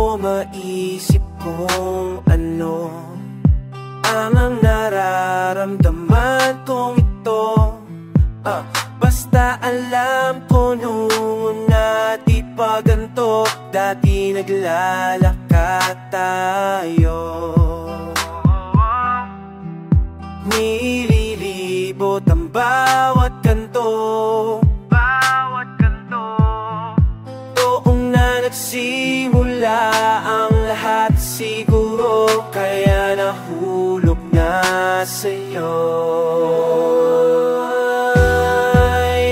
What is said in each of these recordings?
mo maisip kung ano ang nararamdaman kong ito. Basta alam ko noon na di pa ganito. Dati naglalakad tayo, nililibot ang bawat kanto. Doon na nagsimula ang lahat siguro, kaya nahulog na sa'yo.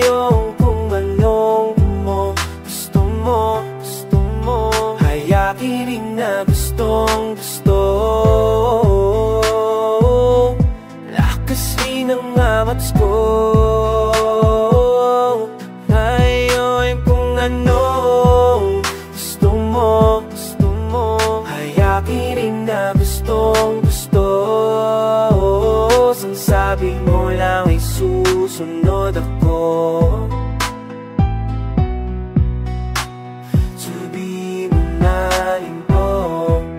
Yung kung anong gusto mo, hayakin rin na gustong gusto. Lakas rin ang amats ko. Ngayon kung anong gusto mo, hayakin rin na gustong gusto. Sang sabi mo lang ay susunod ako. Sabi mo na rin po.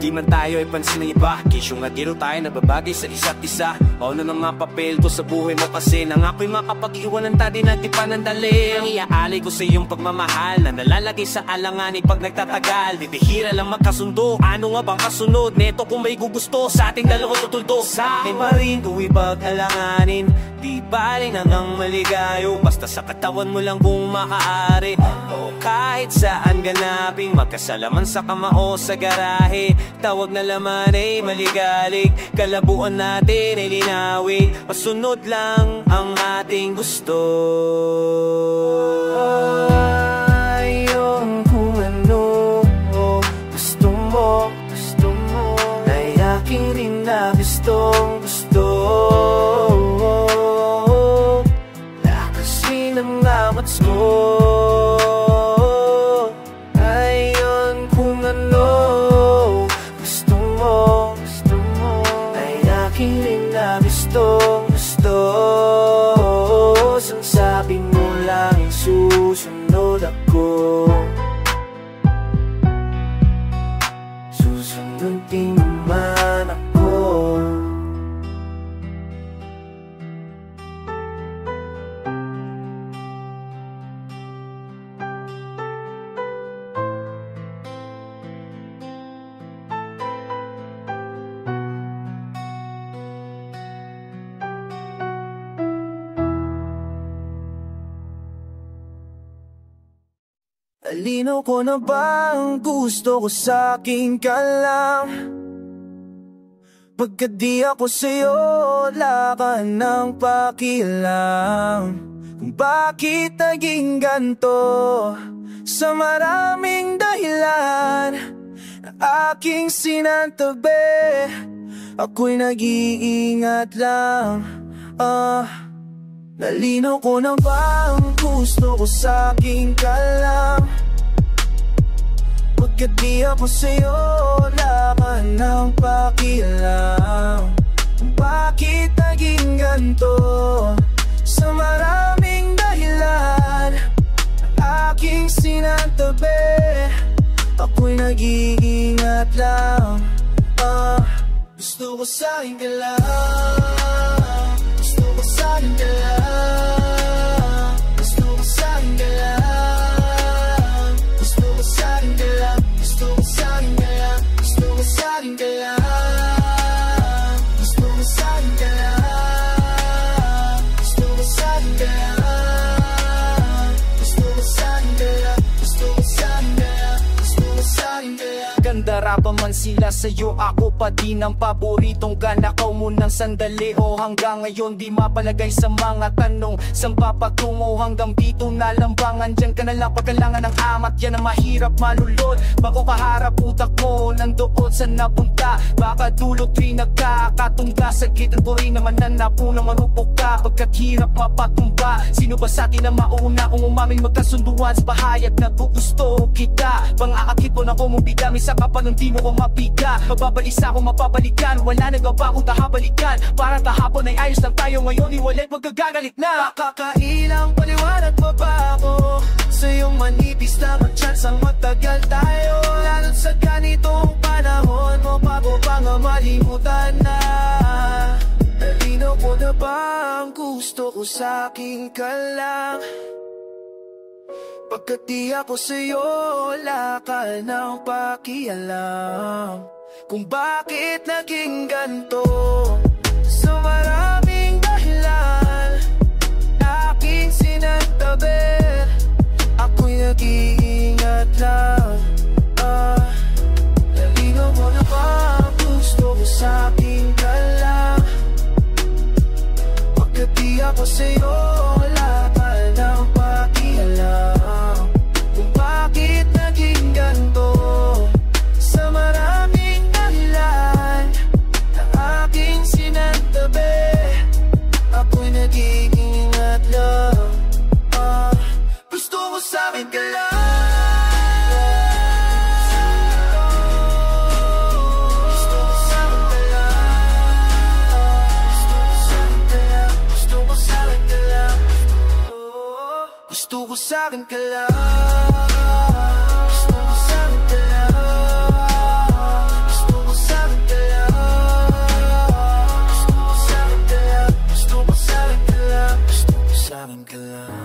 Di man tayo ay pansin ng iba, kisyong at giro tayo nagbabagay sa isa't isa. Ano na nga papel ko sa buhay mo kasi nang ako'y makapag-iwanan tayo na di pa nandali. Ang iaalay ko sa iyong pagmamahal na nalalagay sa alanganin pag nagtatagal. Di bihira lang magkasundo, ano nga bang kasunod neto kung may gugusto sa ating dalawang tutuldo. Sa akin pa rin kung ipag-alanganin, di ba rin hanggang maligayo. Basta sa katawan mo lang kung maaari, o kahit saan ganaping magkasalaman sa kama o sa garahe. Tawag na laman ay maligalig, kalabuan natin ay linawin. Masunod lang ang ating gusto. Yung kung ano gusto mo, nayakin rin na gustong gusto. Lakas rin ang amats ko. Ayun kung ano gusto mo, nayakin rin na gustong gusto. Sang sabi mo lang yung susunod ako. Susunod din naman ako. Alinaw ko na ba ang gusto ko sa aking kalam? Pagka di ako sa'yo, wala ka ng pakialam. Kung bakit naging ganto, sa maraming dahilan na aking sinantabi, ako'y nag-iingat lang. Nalinaw ko na ba ang gusto ko sa aking kalam? Pagkat di ako sa'yo, wala ka ng pakialam. Bakit naging ganto, sa maraming dahilan na aking sinantabi, ako'y nag-iingat lang. Gusto ko sa aking kalam, gusto ko sa aking kalam, gusto ko sa aking kalam, gusto ko sa aking kalam, gusto ko sa aking kalam, gusto ko sa aking kalam, gusto ko sa aking kalam, gusto ko sa aking kalam, gusto ko sa aking kalam, gusto ko sa aking kalam, gusto ko sa aking kalam. Ganda rapa man sila sa'yo, ako pa din ang paboritong ka. Nakaw mo ng sandali o hanggang ngayon di mapalagay sa mga tanong. Saan pa patungo hanggang dito na lambangan? Diyan ka na lang pagkalangan ng amat, yan ang mahirap malulod. Bago kaharap utak mo, nandoon sa napunta. Baka dulot rin nagkakatungga, sa gitna ko rin naman na napunang marupok ka. Pagkat hirap mapatumba, sino ba sa atin na mauna kung umaming magkasunduan sa bahayag na gusto kita? Pang-aakit mo na kumubida, may saka pa nung di mo ko mapiga. Mababalisa kung mapabalikan, wala nagbabago tahabalikan. Parang kahapon ay ayos lang tayo, ngayon iwalit magkagagalit na. Kakailang paliwanag pa ba ako sa iyong manipis na mag-chance ang matagal tayo? Lalo't Sa ganitong panahon mo pa ko bang malimutan na? Nalinaw ko na ba ang gusto ko sa'king ka lang? Pagkat di ako sa'yo, wala ka nang pakialam kung bakit naging ganito. Sa maraming dahilan aking sinagtabi, ako'y nag-iingat lang. Nalinaw mo na ba ang gusto ko sa'king ka lang? Pagkat di ako sa'yo, wala ka nang pakialam kung bakit naging ganito. Sa maraming dahilan na aking sinagtabi, ako'y nag-iingat lang. Gusto ko sa'kin ka lang. Gusto ko sa'kin ka lang. Gusto ko sa'kin ka lang. Gusto ko sa'kin ka lang. Gusto ko sa'kin ka lang. Gusto ko sa'kin ka lang. Gusto ko sa'kin ka lang.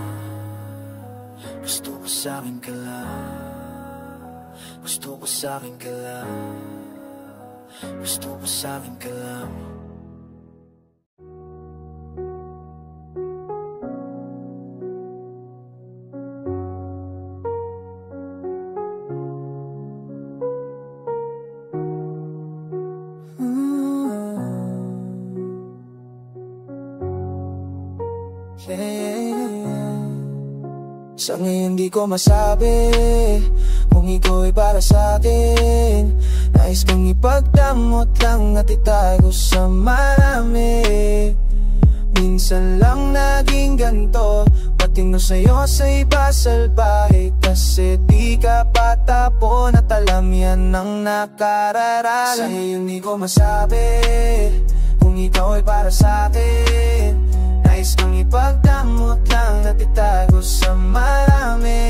Gusto ko sa'kin ka lang. Gusto ko sa'kin ka lang. Gusto ko sa'kin ka lang. Sa ngayon di ko masabi kung ikaw ay para sa'kin. Nais kong ipagdamot lang at itago sa marami. Minsan lang naging ganito, pating sa'yo sa iba salbahe. Kasi di ka patapon at alam yan ang nakararami. Sa ngayon di ko masabi kung ikaw ay para sa'kin. Nais kang ipagdamot lang at itago sa marami.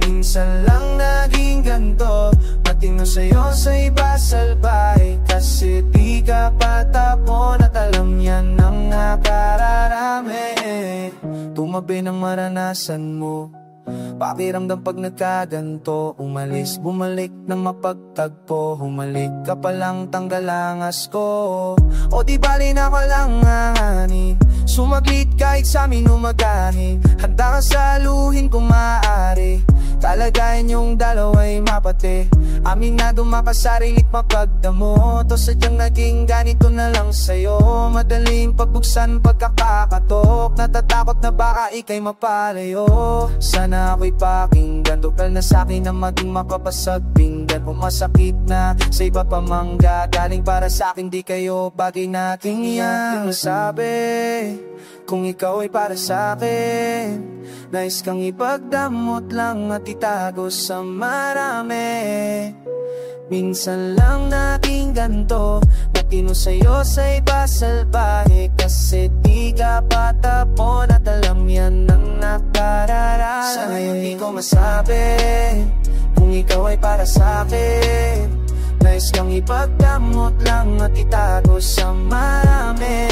Minsan lang naging ganito, pating sa'yo sa iba salbahe. Kasi di ka patapon at alam yan ang nakararami. Tumabi ng maranasan mo, pakiramdam pag nagkaganto. Umalis, bumalik na mapagtagpo. Humalik ka palang tanggalangas ko. O di bali na ko lang aanganin, sumaglit kahit sa'min umaganin. Handa ka saluhin kung maaari, kalagayan yung dalawa'y mapati. Aminado makasarilit mapagdamo, to sadyang naging ganito na lang sa'yo. Madaling pagbuksan pagkakakatok, natatakot na baka ika'y mapalayo. Sana ako'y pakinggan, tukal na sa'kin na maging makapasag pinggan. Kung masakit na sa iba pa mangga, galing para sa'kin di kayo bagay natin yan. Masabi kung ikaw ay para sa'kin, nais kang ipagdamot lang at itago sa marami. Minsan lang naging ganito, matino sa'yo sa iba salbahe. Kasi di ka patapon at alam yan ang nakararami. Sa ngayon di ko masabi kung ikaw ay para sa'kin. Nais kang ipagdamot lang at itago sa marami.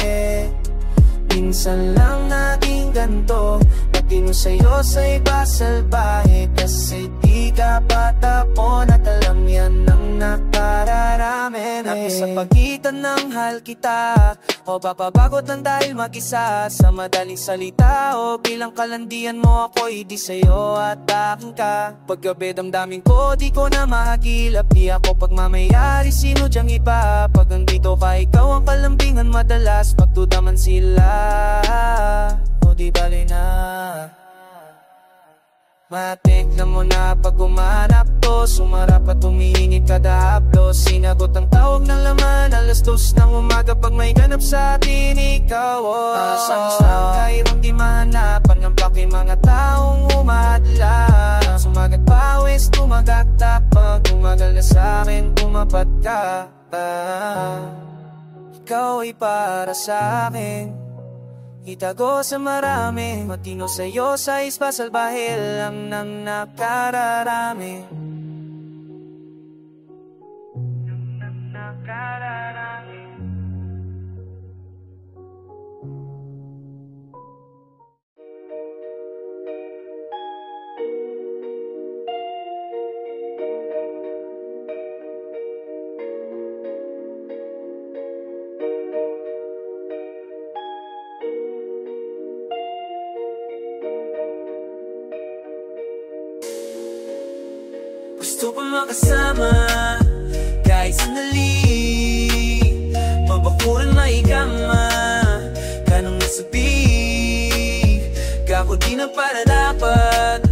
Minsan lang naging ganito, matino sa'yo sa iba salbahe. Kasi di ka patapon at alam yan ang nakararami. Sa pagitan ng hal kita, o papabagot lang dahil mag-isa. Sa madaling salita o bilang kalandian mo, ako'y di sa'yo at akin ka. Paggabi damdamin ko, di ko na mahagilap. Di ako pagmamayari, sino dyang iba. Pag nandito ka, ikaw ang kalambingan madalas. Pagduda man sila, o di bali na. Matignan mo na pag umanap to, sumarap at humihingi kada haplos. Sinagot ang tawag ng laman, alas 2 ng umaga pag may ganap sa atin ikaw. Asang kairong di mahanapan ng paki mga taong umadla. Sumagat pawis, tumagata pag umagal na sa'kin, tumapat ka. Ikaw ay para sa'kin, itago sa marami. Matino sa'yo sa ispa salbahe lang nang nakararami. makasama kahit sandali. Mabakuran maigama kanong nasabing kako di na para dapat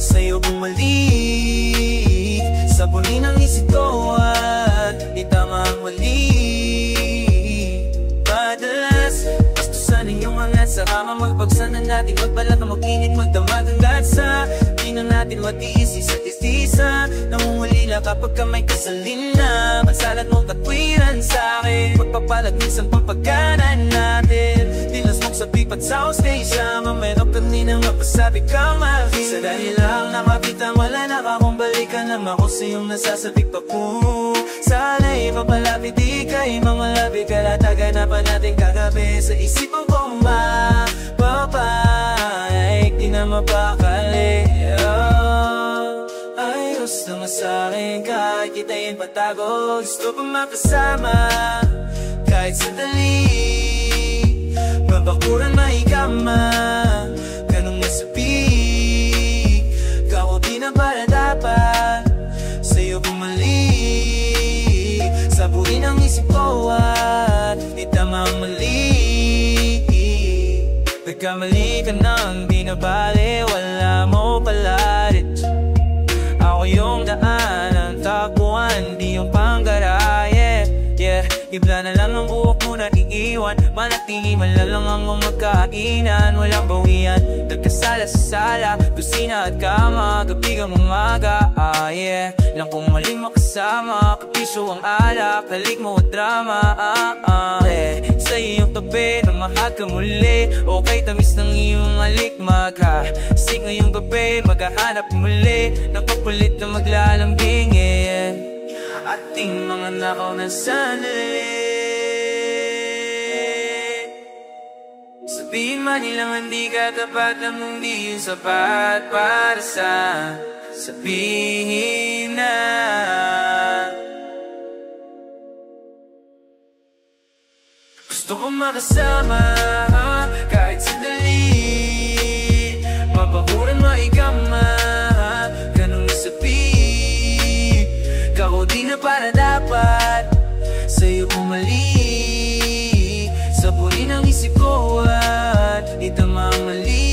sa'yo bumalik. Sabunin ang isip ko at di tama ang mali. Madalas bastusan iyong angat sa kama. Magpagsana natin magbalak na mag-init magdamag ang gatsa. Di na natin matiis isa't isa. Nangungulila kapag ka may kasalin na. Magsalat mong katwiran sa'kin. Pagpapalag minsan pampagkanan natin. Dilas mong sa pipat sa hostesya. Mamerong kanina mapasabi ka mahal. Sa dahil lang nakapitan wala na akong balikan. Naman ako sa iyong nasasabik pa po. Sana'y mapalapit di ka'y mamalabi. Kalatagan na pa natin kagabi. Sa isipan ko mapapay di na mapakali. Ayos naman sa'kin kahit kita'y patago. Gusto pa makasama kahit sandali. Mabakuran maigama ganong nasabing kako di na para dapat sa'yo bumalik. Sabuhin ang isip ko at di tama ang mali. Nagkamali ka nang di na bale, wala mo palarit. Ako yung daan ang takbuhan, di yung panggaraye. Yeah, ibla na lang ang buhok mo na iiwan. Manatili malalang ang magkainan. Walang bawian, nagkasala sa sala. Kusina at kama, gabi kang umaga. Yeah, lang kung maling makasama. Kapiso ang alak, halik mo at drama. Sa iyong tabi na mahal ka muli. Okay, tamis ng iyong halik. Maghahasik ngayong gabi, maghahanap muli ng papulit na maglalambing. Ating mga nakaw na sanali. Sabihin man nilang hindi ka tapat, lamang di yung sapat para sa sabihin na gusto ko makasama kahit sandali. Mabakuran maigama ganong nasabing kako di na para dapat sa'yo bumalik. Sabunin ang isip ko at di tama ang mali.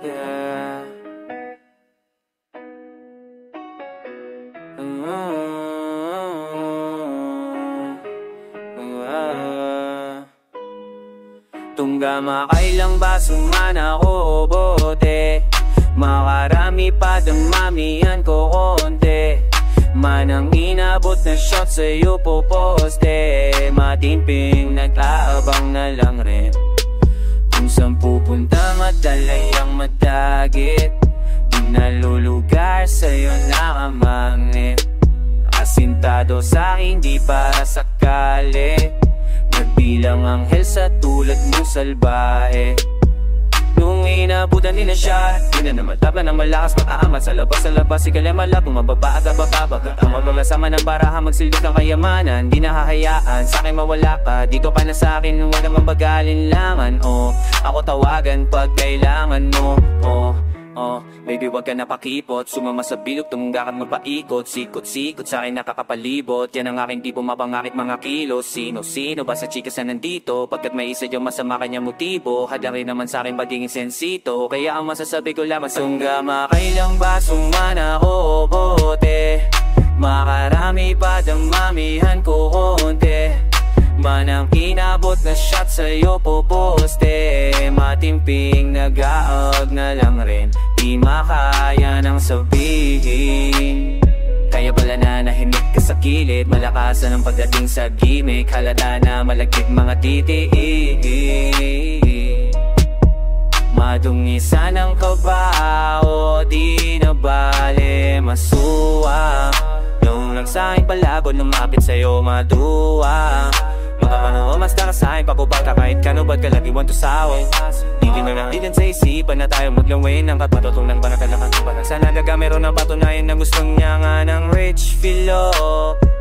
Yeah. Tungga makailang baso man ako o bote. Makarami pa damamihan ko konti. Manang inabot na shot sa'yo po poste. Matimping nag-aabang na lang rin. Kung saan pupunta madalay ang madagit. Di nalulugar sa'yo nakamangit. Asintado sa'kin di para sakali. Nagbilang anghel sa tulad mong salbahe. Nung inabutan nila siya, di na namataplan ng malakas mataamat. Sa labas, ikala malab, bumababa at bababag. Ang maglalasama ng baraha, magsilbig ng kayamanan. Di nahahayaan, sa'kin mawala ka. Dito ka na sa'kin, huwag namang bagalinlangan. Ako tawagan pag kailangan mo. Baby wag ka napakipot. Sumama sa bilog, tumungga ka magpaikot. Sikot-sikot sa'kin nakakapalibot. Yan ang aking di bumabangakit mga kilos. Sino-sino ba sa chika sa nandito? Pagkat may isa yung masama kanya motibo. Hada rin naman sa'kin badingin sensito. Kaya ang masasabi ko lamang tungga makailang basong man ako o bote. Makarami pa damamihan ko konti. Manang inabot na shot sa'yo po poste. Matimping nag-aag na lang rin. Di makaya nang sabihin. Kaya pala na nahinig ka sa kilid. Malakasan ang pagdating sa gimmick. Halata na malagkit mga titiig. Madungisan ang kabao. Di na bale masuwa. Nung lang sa'king palabon lumapit sa'yo maduwa. Basta ka sa'kin, pagubata kahit kano ba't ka lagi want to saway. Di din sa isipan na tayo maglawin ng kapatutunan ba na kalakang sana daga meron na patunayan na gustong niya nga ng rich filo.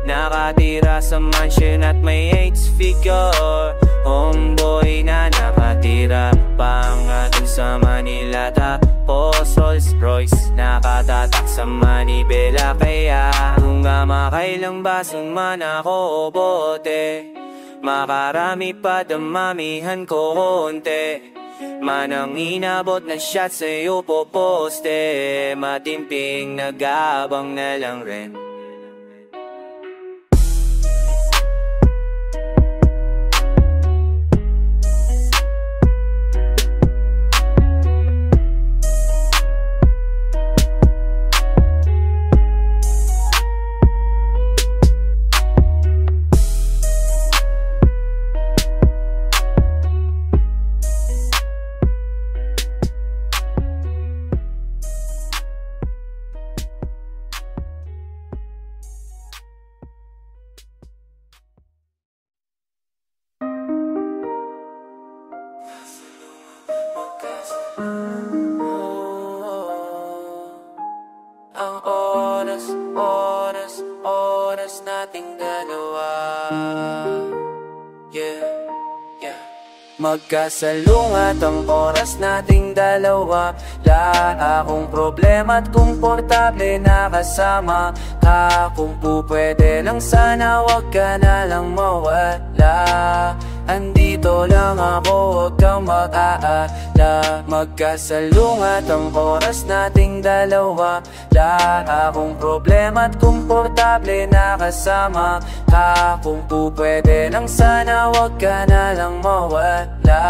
Nakatira sa mansion at may 8 figure. Homeboy na nakatira pa nga dun sa Manila. Tapos Rolls Royce nakatatak sa Manibela. Kaya kung nga makailang basong man ako o bote, makarami pa damamihan ko konti. Manang inabot na shot sa'yo poposte, matimping nag-aabang na lang rin. Ang oras nating dalawa. Magkasalungat ang oras nating dalawa. Lahat akong problema at komportable na kasama ka. Kung po pwede lang sana wag ka na lang mawala. Andito lang ako, huwag kang mag-aala. Magkasalungat ang oras nating dalawa. Lahat akong problema at komportable na kasama ka. Kung po pwede lang sana wag ka na lang mawala.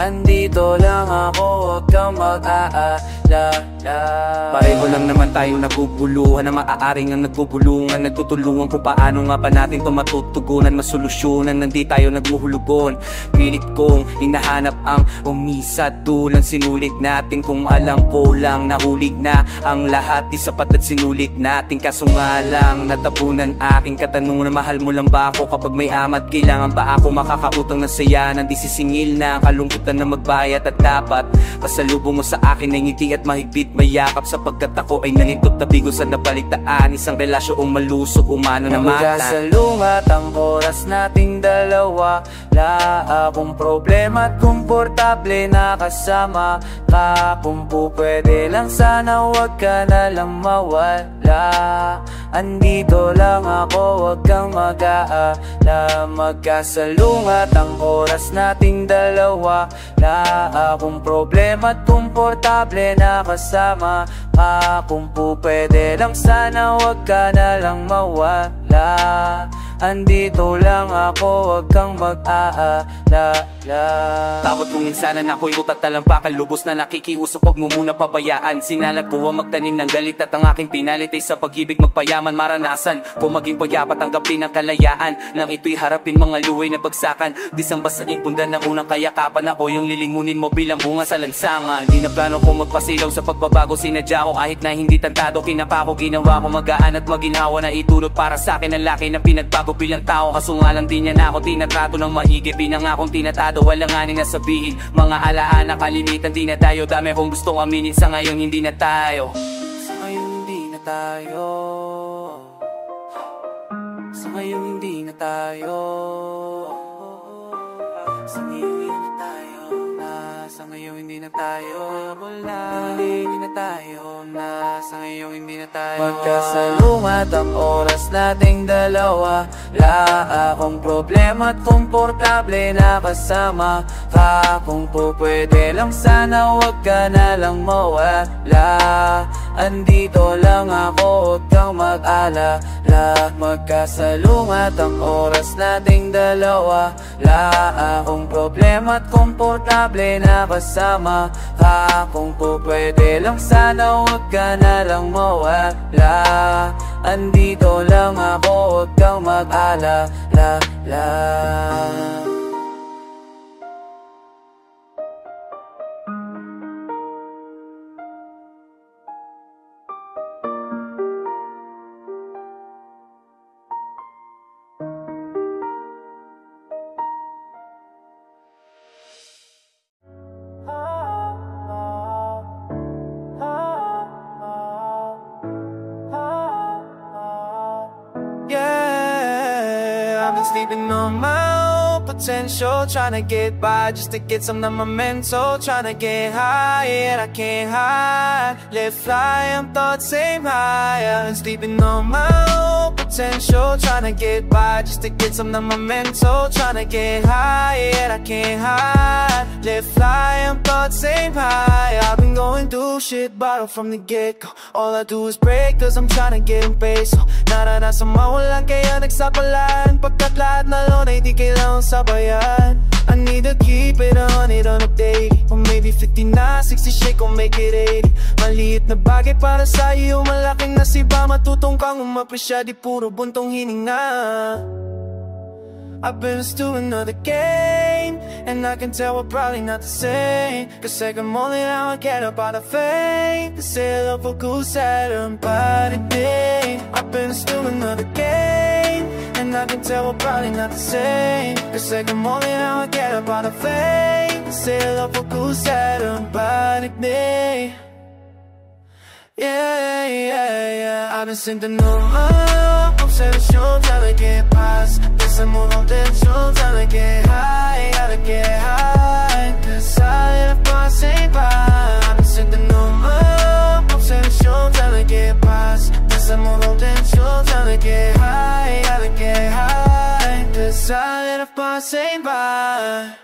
Andito lang ako, huwag kang mag-aala. Pareho lang naman tayong naguguluhan, na maaaring ang nagbubulungan, nagtutulungan kung paano nga ba natin ito matutugunan, masolusyonan, nandi tayo naghuhulugon. Pilit kong hinahanap ang umisat tulang sinulit natin. Kung alam ko lang nahulig na ang lahat, di sapat at sinulit natin. Kaso nga lang natapunan aking katanungan, mahal mo lang ba ako kapag may amat? Kailangan ba ako makakautang na saya ng di sisingil na kalungkutan na magbayad? At dapat pasalubong mo sa akin ay ngiti at mahigpit mayakap, sapagkat ako ay nangikot na bigo sa nabaligtaan. Isang relasyong malusog, umano na mata. Magkasalungat ang oras nating dalawa. La akong problema at komportable na kasama ka. Kung po pwede lang sana wag ka na lang mawala. Andito lang ako, wag kang mag-aala. Magkasalungat ang oras nating dalawa. La akong problema at komportable na kasama ka. Kung po pwede lang sana wag ka na lang mawala. Andito lang ako, wag kang mag-aala. Takot kung minsanan ako'y utat talampakan, lubos na nakikiusap, wag mo muna pabayaan. Sinalag po ang magtanim ng galit at ang aking pinalit ay sa pag-ibig magpayaman. Maranasan kung maging payapa, tanggapin ang kalayaan. Nang ito'y harapin mga luway na bagsakan. Disang basta ipundan ng unang kayakapan, ako yung lilingunin mo bilang bunga sa lansangan. Di na plano kong magpasilaw sa pagbabago, sinadya ko kahit na hindi tantado. Kinapako, ginawa ko magaan at maginhawa na itulot para sa akin ang laki na pinagbago bilang tao. Kaso nga lang di niya na ako tinatrato ng mahigit. Pinangakong tinatado, walang aning nasabihin. Mga alaala kalimitan, di na tayo. Dami kong gustong aminin, sa ngayon hindi na tayo. Sa ngayon hindi na tayo. Sa ngayon hindi na tayo. Sa ngayon hindi na tayo. Sa ngayon hindi na tayo. Wala, hindi na tayo. Sa ngayon hindi na tayo. Magkasalungat ang oras nating dalawa. La akong problema at komportable na kasama ka. Kung po pwede lang sana wag ka na lang mawala. Andito lang ako, huwag kang mag-alala. Magkasalungat ang oras nating dalawa. La akong problema at komportable na kasama ka. Kung po pwede lang sana wag ka na lang mawala. Andito lang ako, huwag kang mag-alala. sleeping on my own potential, trying to get by just to get some of my mental, trying to get high, and I can't hide. Live fly, I'm thoughts aim higher, and sleeping on my own potential, trying to get by just to get some of my mental, trying to get high, and I can't hide. Live fly, I'm thoughts aim high. I've been going through shit bottle from the get-go. All I do is break cause I'm trying to get in peso. Naranasan mawalan kaya nagsapalan, pagkat lahat na lon ay di kailangang sabayan. I need to keep it on a daily, or maybe 59, 60 shake or make it 80. Maliit na bagay para sa'yo, malaking nasiba. Matutong kang umapresya, di puro buntong hininga. I've been to another game, and I can tell we're probably not the same. Cause second morning now I get up out of fame to say love for cool Saturn by the day. I've been to another game, and I can tell we're probably not the same. Cause second morning now I get up out of fame to say love for cool Saturn by the day. Yeah, yeah, yeah. I've been sinting on my obsession, trying to get past this emotional tension, trying to get high, gotta get high. Cause I live by same vibe. I've been sinting on my obsession, trying to get past this emotional tension, trying to get high, gotta get high. Cause I live by same vibe.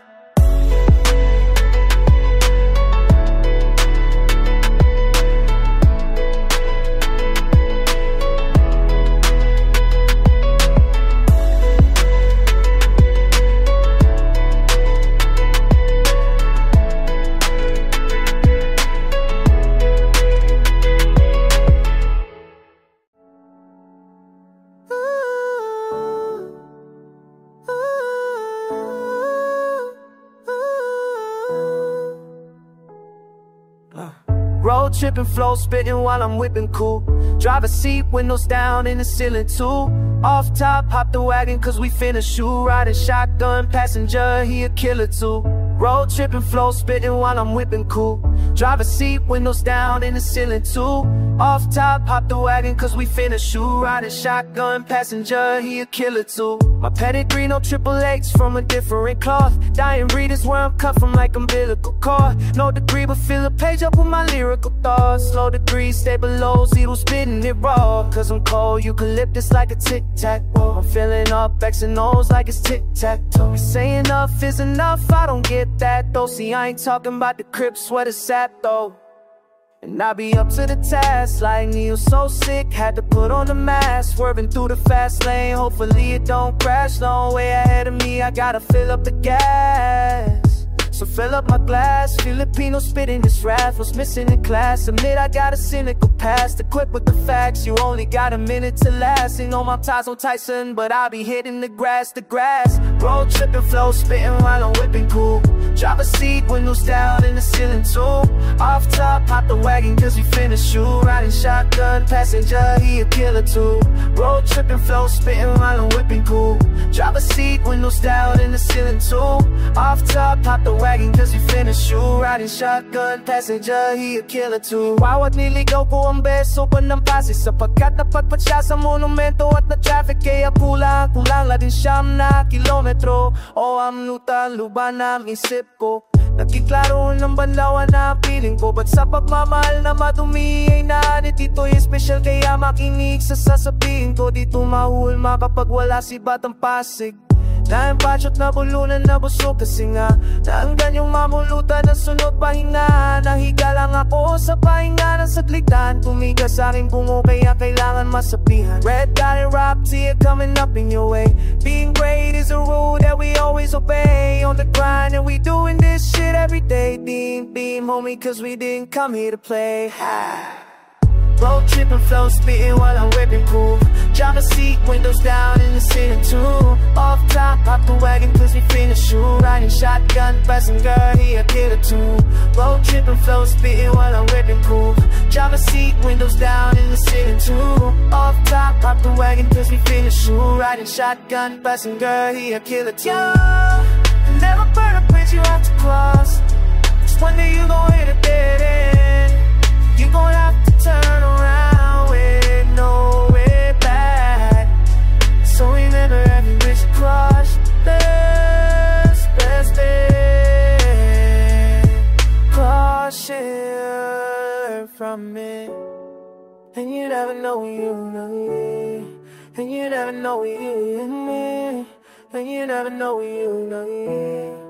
Road tripping, flow spitting while I'm whipping cool. Driver seat, windows down in the ceiling too. Off top, hop the wagon cause we finna shoot. Riding shotgun, passenger, he a killer too. Road tripping, flow spitting while I'm whipping cool. Driver seat, windows down in the ceiling too. Off top, hop the wagon cause we finna shoot. Riding shotgun, passenger, he a killer too. My pedigree, no triple H from a different cloth. Dying readers where I'm cut from like umbilical cord. No degree but fill a page up with my lyrical thoughts. Slow degree, stay below zero, spitting it raw. Cause I'm cold, eucalyptus like a tic-tac-toe. I'm filling up X and O's like it's tic-tac-toe. You say enough is enough, I don't get that though. See, I ain't talking about the Crip sweater sap though. And I be up to the task like Neo, so sick, had to put on the mask. Swerving through the fast lane, hopefully it don't crash. Long way ahead of me, I gotta fill up the gas. So fill up my glass, Filipino spitting this wrath. What's missing in class? Admit I got a cynical past. Equipped with the facts, you only got a minute to last. Ain't on my ties on Tyson, but I be hitting the grass, Road tripping, flow spitting while I'm whipping cool. Driver seat, windows down in the ceiling too. Off top, hop the wagon cause we finna shoot. Riding shotgun, passenger, he a killer too. Road tripping, flow spitting while I'm whipping cool. Driver seat, windows down in the ceiling too. Off top, hop the wagon cause we finna shoot. Riding shotgun, passenger, he a killer too. Bawat niligaw ko ang beso pa ng pasi, sapagkat napagpat siya sa monumento at na traffic. Kaya kulang la din siyam na kilometro. O amnutan, luban ang isip ko. Nagkiklaro ng banlawan na piling ko. Ba't sa pagmamahal na madumi ay naanit? Ito'y special kaya makinig sa sasabihin ko. Dito mahulma kapag wala si Batang Pasig. Dahil bachot na bulunan na busog kasi nga naanggan yung mamulutan ng sunod pahinga. Nahiga lang ako sa pahinga ng saglitan. Tumiga sa aking bungo kaya kailangan masabihan. Red dot and rock tear coming up in your way. Being great is a rule that we always obey. On the grind and we doing this shit every day. Beam homie cause we didn't come here to play. Road tripping, flow spitting while I'm whipping cool. Driver seat, windows down in the ceiling too. Off top, hop the wagon cause we finna shoot. Riding shotgun, passenger, he a killer too. Road tripping, flow spitting while I'm whipping cool. Driver seat, windows down in the ceiling too. Off top, hop the wagon cause we finna shoot. Riding shotgun, passenger, he a killer too. Never burn a bridge you have to cross. Just one day you gon' hit a dead end. You gon' have to turn around with nowhere back. So remember every bridge you cross. share from it. And you never know you know it. And you never know you know it. And you never know you know it.